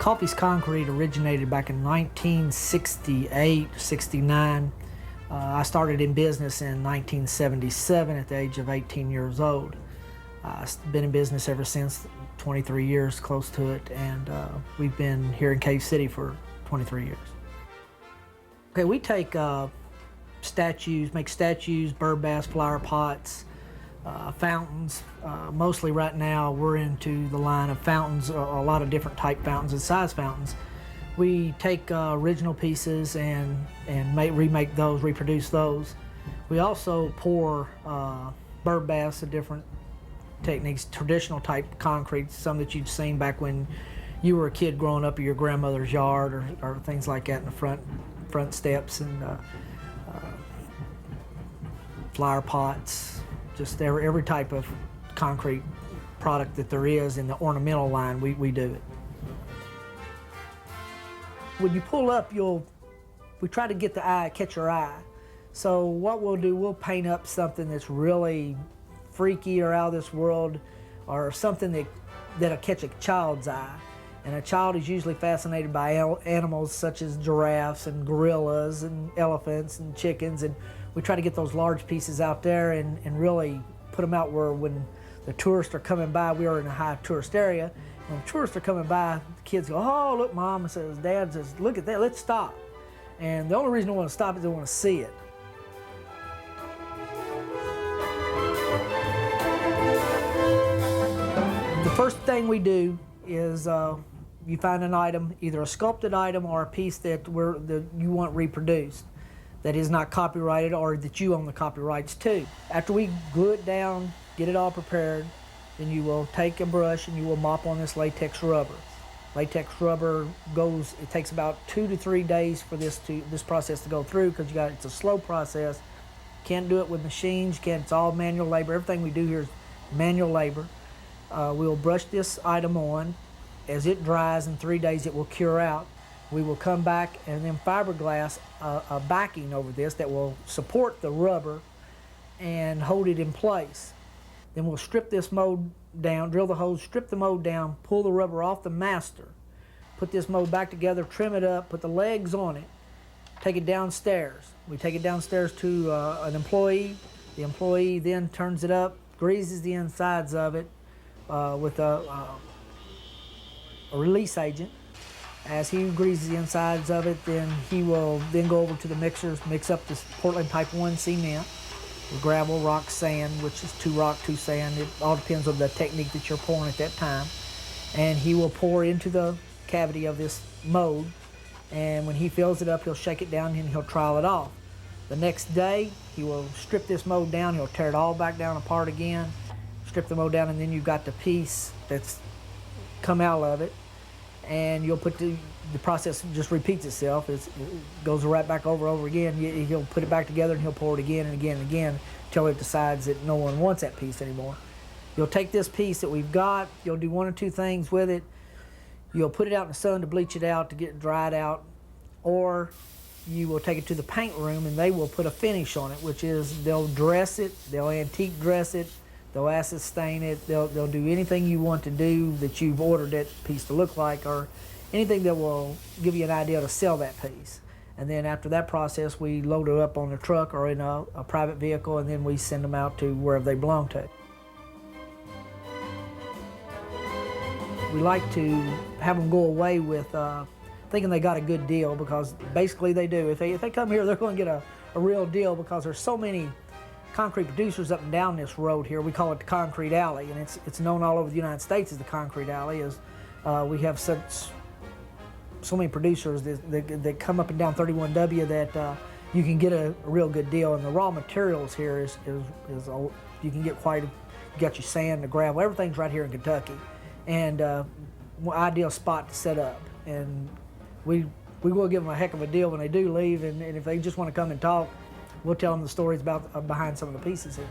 Coffey's concrete originated back in 1968, 69. I started in business in 1977 at the age of 18 years old. I've been in business ever since, 23 years, close to it, and we've been here in Cave City for 23 years. Okay, we take statues, make statues, bird baths, flower pots, fountains. Mostly right now we're into the line of fountains, a lot of different type fountains and size fountains. We take original pieces and remake those, reproduce those. We also pour bird baths of different techniques, traditional type concrete, some that you've seen back when you were a kid growing up in your grandmother's yard or things like that in the front steps, and flower pots, just every type of concrete product that there is in the ornamental line, we do it. When you pull up, we try to get the eye, catch your eye. So what we'll do, we'll paint up something that's really freaky or out of this world, or something that'll catch a child's eye. And a child is usually fascinated by animals such as giraffes and gorillas and elephants and chickens, and we try to get those large pieces out there and really put them out where when the tourists are coming by, we are in a high tourist area. When tourists are coming by, the kids go, "Oh, look, Mom," says, Dad says, "Look at that, let's stop." And the only reason they want to stop is they want to see it. The first thing we do is you find an item, either a sculpted item or a piece that you want reproduced, that is not copyrighted or that you own the copyrights to. After we glue it down, get it all prepared, then you will take a brush and you will mop on this latex rubber. Latex rubber it takes about 2 to 3 days for this process to go through, because it's a slow process. Can't do it with machines, it's all manual labor. Everything we do here is manual labor. We'll brush this item on. As it dries in 3 days, it will cure out. We will come back and then fiberglass a backing over this that will support the rubber and hold it in place. Then we'll strip this mold down, drill the holes, strip the mold down, pull the rubber off the master, put this mold back together, trim it up, put the legs on it, take it downstairs. We take it downstairs to an employee. The employee then turns it up, greases the insides of it with a release agent. As he greases the insides of it, then he will then go over to the mixers, mix up this Portland Type 1 cement with gravel, rock, sand, which is 2 rock, 2 sand. It all depends on the technique that you're pouring at that time. And he will pour into the cavity of this mold, and when he fills it up, he'll shake it down and he'll trowel it off. The next day, he will strip this mold down, he'll tear it all back down apart again, strip the mold down, and then you've got the piece that's come out of it, and you'll put the process just repeats itself. It goes right back over again. He'll put it back together and he'll pour it again and again and again until it decides that no one wants that piece anymore. You'll take this piece that we've got, you'll do 1 or 2 things with it. You'll put it out in the sun to bleach it out, to get it dried out, or you will take it to the paint room and they will put a finish on it, which is they'll dress it, they'll antique dress it, they'll acid stain it, they'll do anything you want to do that you've ordered that piece to look like, or anything that will give you an idea to sell that piece. And then after that process, we load it up on a truck or in a private vehicle, and then we send them out to wherever they belong to. We like to have them go away with thinking they got a good deal, because basically they do. If they come here, they're going to get a real deal, because there's so many concrete producers up and down this road here. We call it the Concrete Alley, and it's known all over the United States as the Concrete Alley. We have so many producers that come up and down 31W that you can get a real good deal. And the raw materials here is you can get you got your sand, the gravel, everything's right here in Kentucky, and ideal spot to set up. And we will give them a heck of a deal when they do leave, and if they just want to come and talk, we'll tell them the stories behind some of the pieces here.